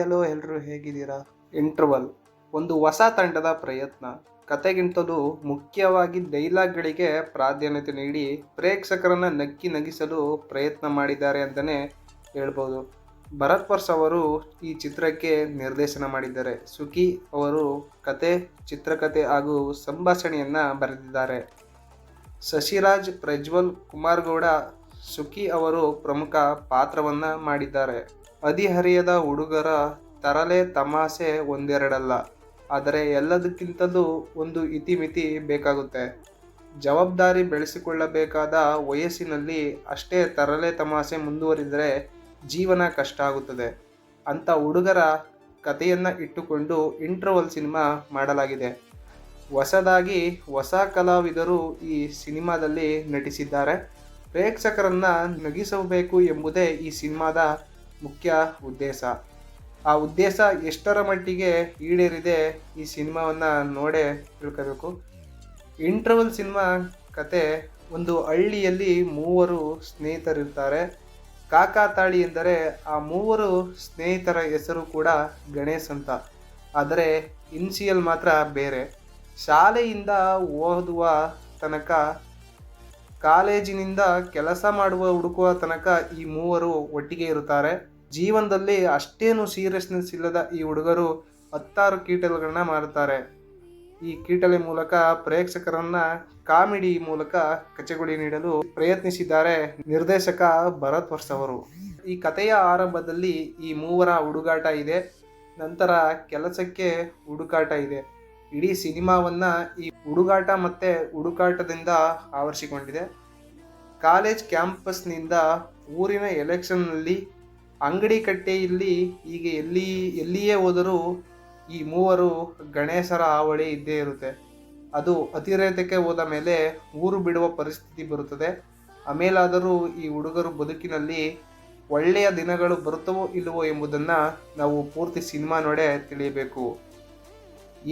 ಎಲ್ಲೋ ಎಲ್ಲರೂ ಹೇಗಿದ್ದೀರಾ? ಇಂಟರ್ವಲ್ ಒಂದು ಹೊಸ ತಂಡದ ಪ್ರಯತ್ನ. ಕತೆಗಿಂತಲೂ ಮುಖ್ಯವಾಗಿ ಡೈಲಾಗ್ಗಳಿಗೆ ಪ್ರಾಧಾನ್ಯತೆ ನೀಡಿ ಪ್ರೇಕ್ಷಕರನ್ನ ನಕ್ಕಿ ನಗಿಸಲು ಪ್ರಯತ್ನ ಮಾಡಿದ್ದಾರೆ ಅಂತಲೇ ಹೇಳ್ಬೋದು. ಭರತ್ ವರ್ಸ್ ಅವರು ಈ ಚಿತ್ರಕ್ಕೆ ನಿರ್ದೇಶನ ಮಾಡಿದ್ದಾರೆ. ಸುಖಿ ಅವರು ಕತೆ, ಚಿತ್ರಕಥೆ ಹಾಗೂ ಸಂಭಾಷಣೆಯನ್ನು ಬರೆದಿದ್ದಾರೆ. ಶಶಿರಾಜ್, ಪ್ರಜ್ವಲ್ ಕುಮಾರ್ ಗೌಡ, ಸುಖಿ ಅವರು ಪ್ರಮುಖ ಪಾತ್ರವನ್ನು ಮಾಡಿದ್ದಾರೆ. ಹದಿಹರೆಯದ ಹುಡುಗರ ತರಲೆ ತಮಾಷೆ ಒಂದೆರಡಲ್ಲ, ಆದರೆ ಎಲ್ಲದಕ್ಕಿಂತಲೂ ಒಂದು ಇತಿಮಿತಿ ಬೇಕಾಗುತ್ತೆ. ಜವಾಬ್ದಾರಿ ಬೆಳೆಸಿಕೊಳ್ಳಬೇಕಾದ ವಯಸ್ಸಿನಲ್ಲಿ ಅಷ್ಟೇ ತರಲೆ ತಮಾಷೆ ಮುಂದುವರಿದರೆ ಜೀವನ ಕಷ್ಟ ಆಗುತ್ತದೆ. ಅಂಥ ಹುಡುಗರ ಕಥೆಯನ್ನು ಇಟ್ಟುಕೊಂಡು ಇಂಟರ್ವಲ್ ಸಿನಿಮಾ ಮಾಡಲಾಗಿದೆ. ಹೊಸದಾಗಿ ಹೊಸ ಕಲಾವಿದರು ಈ ಸಿನಿಮಾದಲ್ಲಿ ನಟಿಸಿದ್ದಾರೆ. ಪ್ರೇಕ್ಷಕರನ್ನ ನಗಿಸಬೇಕು ಎಂಬುದೇ ಈ ಸಿನಿಮಾದ ಮುಖ್ಯ ಉದ್ದೇಶ. ಆ ಉದ್ದೇಶ ಎಷ್ಟರ ಮಟ್ಟಿಗೆ ಈಡೇರಿದೆ ಈ ಸಿನಿಮಾವನ್ನು ನೋಡೇ ತಿಳ್ಕೋಬೇಕು. ಇಂಟರ್ವಲ್ ಸಿನಿಮಾ ಕತೆ, ಒಂದು ಹಳ್ಳಿಯಲ್ಲಿ ಮೂವರು ಸ್ನೇಹಿತರಿರ್ತಾರೆ. ಕಾಕಾತಾಳಿ ಎಂದರೆ ಆ ಮೂವರು ಸ್ನೇಹಿತರ ಹೆಸರು ಕೂಡ ಗಣೇಶ್ ಅಂತ, ಆದರೆ ಇನ್ಸಿಯಲ್ ಮಾತ್ರ ಬೇರೆ. ಶಾಲೆಯಿಂದ ಓದುವ ತನಕ, ಕಾಲೇಜಿನಿಂದ ಕೆಲಸ ಹುಡುಕುವ ತನಕ ಈ ಮೂವರು ಒಟ್ಟಿಗೆ ಇರುತ್ತಾರೆ. ಜೀವನದಲ್ಲಿ ಅಷ್ಟೇನು ಸೀರಿಯಸ್ನೆಸ್ ಇಲ್ಲದ ಈ ಹುಡುಗರು 16 ಕೀಟಲೆಗಳನ್ನ ಮಾರುತ್ತಾರೆ. ಈ ಕೀಟಲೆ ಮೂಲಕ ಪ್ರೇಕ್ಷಕರನ್ನ ಕಾಮಿಡಿ ಮೂಲಕ ಕಚಗುಳಿ ನೀಡಲು ಪ್ರಯತ್ನಿಸಿದ್ದಾರೆ ನಿರ್ದೇಶಕ ಭರತ್ ವರ್ಸ್ ಅವರು. ಈ ಕಥೆಯ ಆರಂಭದಲ್ಲಿ ಈ ಮೂವರ ಹುಡುಗಾಟ ಇದೆ, ನಂತರ ಕೆಲಸಕ್ಕೆ ಹುಡುಕಾಟ ಇದೆ. ಇಡೀ ಸಿನಿಮಾವನ್ನ ಈ ಹುಡುಗಾಟ ಮತ್ತೆ ಹುಡುಕಾಟದಿಂದ ಆವರಿಸಿಕೊಂಡಿದೆ. ಕಾಲೇಜ್ ಕ್ಯಾಂಪಸ್ನಿಂದ ಊರಿನ ಎಲೆಕ್ಷನ್ನಲ್ಲಿ, ಅಂಗಡಿ ಕಟ್ಟೆಯಲ್ಲಿ, ಹೀಗೆ ಎಲ್ಲಿಯೇ ಹೋದರೂ ಈ ಮೂವರು ಗಣೇಶರ ಹಾವಳಿ ಇದ್ದೇ ಇರುತ್ತೆ. ಅದು ಅತಿರೇಕಕ್ಕೆ ಹೋದ ಮೇಲೆ ಊರು ಬಿಡುವ ಪರಿಸ್ಥಿತಿ ಬರುತ್ತದೆ. ಆಮೇಲಾದರೂ ಈ ಹುಡುಗರು ಬದುಕಿನಲ್ಲಿ ಒಳ್ಳೆಯ ದಿನಗಳು ಬರುತ್ತವೋ ಇಲ್ಲವೋ ಎಂಬುದನ್ನು ನಾವು ಪೂರ್ತಿ ಸಿನಿಮಾ ನೋಡೇ ತಿಳಿಯಬೇಕು.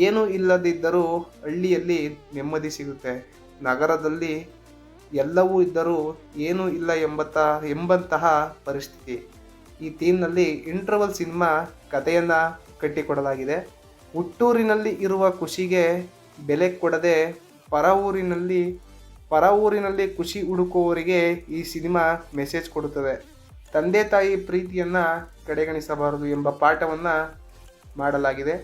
ಏನೂ ಇಲ್ಲದಿದ್ದರೂ ಹಳ್ಳಿಯಲ್ಲಿ ನೆಮ್ಮದಿ ಸಿಗುತ್ತೆ, ನಗರದಲ್ಲಿ ಎಲ್ಲವೂ ಇದ್ದರೂ ಏನೂ ಇಲ್ಲ ಎಂಬಂತಹ ಪರಿಸ್ಥಿತಿ. ಈ ಥೀಮ್ನಲ್ಲಿ ಇಂಟರ್ವಲ್ ಸಿನಿಮಾ ಕಥೆಯನ್ನು ಕಟ್ಟಿಕೊಡಲಾಗಿದೆ. ಹುಟ್ಟೂರಿನಲ್ಲಿ ಇರುವ ಖುಷಿಗೆ ಬೆಲೆ ಕೊಡದೆ ಪರ ಊರಿನಲ್ಲಿ ಖುಷಿ ಹುಡುಕುವವರಿಗೆ ಈ ಸಿನಿಮಾ ಮೆಸೇಜ್ ಕೊಡುತ್ತದೆ. ತಂದೆ ತಾಯಿ ಪ್ರೀತಿಯನ್ನು ಕಡೆಗಣಿಸಬಾರದು ಎಂಬ ಪಾಠವನ್ನು ಮಾಡಲಾಗಿದೆ.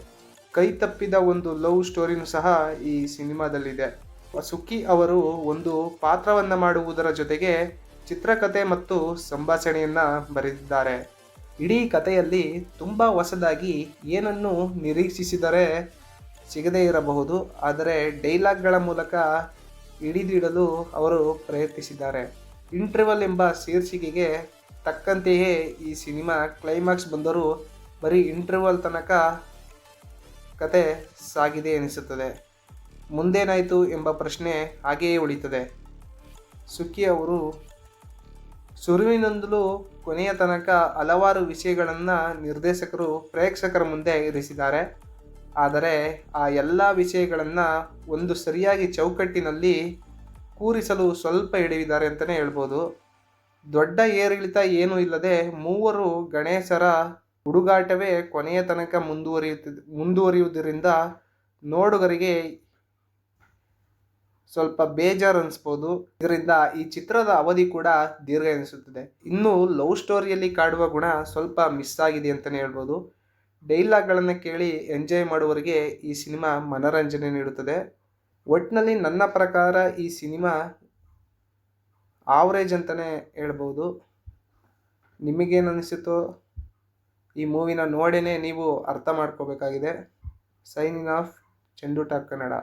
ಕೈ ತಪ್ಪಿದ ಒಂದು ಲವ್ ಸ್ಟೋರಿನೂ ಸಹ ಈ ಸಿನಿಮಾದಲ್ಲಿದೆ. ಸುಖಿ ಅವರು ಒಂದು ಪಾತ್ರವನ್ನು ಮಾಡುವುದರ ಜೊತೆಗೆ ಚಿತ್ರಕಥೆ ಮತ್ತು ಸಂಭಾಷಣೆಯನ್ನು ಬರೆದಿದ್ದಾರೆ. ಇಡೀ ಕಥೆಯಲ್ಲಿ ತುಂಬ ಹೊಸದಾಗಿ ಏನನ್ನು ನಿರೀಕ್ಷಿಸಿದರೆ ಸಿಗದೇ ಇರಬಹುದು, ಆದರೆ ಡೈಲಾಗ್ಗಳ ಮೂಲಕ ಹಿಡಿದಿಡಲು ಅವರು ಪ್ರಯತ್ನಿಸಿದ್ದಾರೆ. ಇಂಟರ್ವಲ್ ಎಂಬ ಶೀರ್ಷಿಕೆಗೆ ತಕ್ಕಂತೆಯೇ ಈ ಸಿನಿಮಾ ಕ್ಲೈಮ್ಯಾಕ್ಸ್ ಬಂದರೂ ಬರೀ ಇಂಟರ್ವಲ್ ತನಕ ಕತೆ ಸಾಗಿದೆ ಎನಿಸುತ್ತದೆ. ಮುಂದೇನಾಯಿತು ಎಂಬ ಪ್ರಶ್ನೆ ಹಾಗೆಯೇ ಉಳಿತದೆ. ಸುಖಿ ಅವರು ಶುರುವಿನಿಂದಲೂ ಕೊನೆಯ ತನಕ ಹಲವಾರು ವಿಷಯಗಳನ್ನು ನಿರ್ದೇಶಕರು ಪ್ರೇಕ್ಷಕರ ಮುಂದೆ ಇರಿಸಿದ್ದಾರೆ. ಆದರೆ ಆ ಎಲ್ಲ ವಿಷಯಗಳನ್ನು ಒಂದು ಸರಿಯಾಗಿ ಚೌಕಟ್ಟಿನಲ್ಲಿ ಕೂರಿಸಲು ಸ್ವಲ್ಪ ಹಿಡಿದಿದ್ದಾರೆ ಅಂತಲೇ ಹೇಳ್ಬೋದು. ದೊಡ್ಡ ಏರಿಳಿತ ಏನೂ ಇಲ್ಲದೆ ಮೂವರು ಗಣೇಶರ ಹುಡುಗಾಟವೇ ಕೊನೆಯ ತನಕ ಮುಂದುವರಿಯುವುದರಿಂದ ನೋಡುಗರಿಗೆ ಸ್ವಲ್ಪ ಬೇಜಾರು ಅನಿಸ್ಬೋದು. ಇದರಿಂದ ಈ ಚಿತ್ರದ ಅವಧಿ ಕೂಡ ದೀರ್ಘ ಎನಿಸುತ್ತದೆ. ಇನ್ನು ಲವ್ ಸ್ಟೋರಿಯಲ್ಲಿ ಕಾಡುವ ಗುಣ ಸ್ವಲ್ಪ ಮಿಸ್ ಆಗಿದೆ ಅಂತಲೇ ಹೇಳ್ಬೋದು. ಡೈಲಾಗ್ಗಳನ್ನು ಕೇಳಿ ಎಂಜಾಯ್ ಮಾಡುವವರಿಗೆ ಈ ಸಿನಿಮಾ ಮನೋರಂಜನೆ ನೀಡುತ್ತದೆ. ಒಟ್ಟಿನಲ್ಲಿ ನನ್ನ ಪ್ರಕಾರ ಈ ಸಿನಿಮಾ ಆವ್ರೇಜ್ ಅಂತಲೇ ಹೇಳ್ಬೋದು. ನಿಮಗೇನು ಅನಿಸುತ್ತೋ ಈ ಮೂವಿನ ನೋಡೇ ನೀವು ಅರ್ಥ ಮಾಡ್ಕೋಬೇಕಾಗಿದೆ. ಸೈನಿಂಗ್ ಆಫ್ ಚೆಂಡು ಟಾಕ್ ಕನ್ನಡ.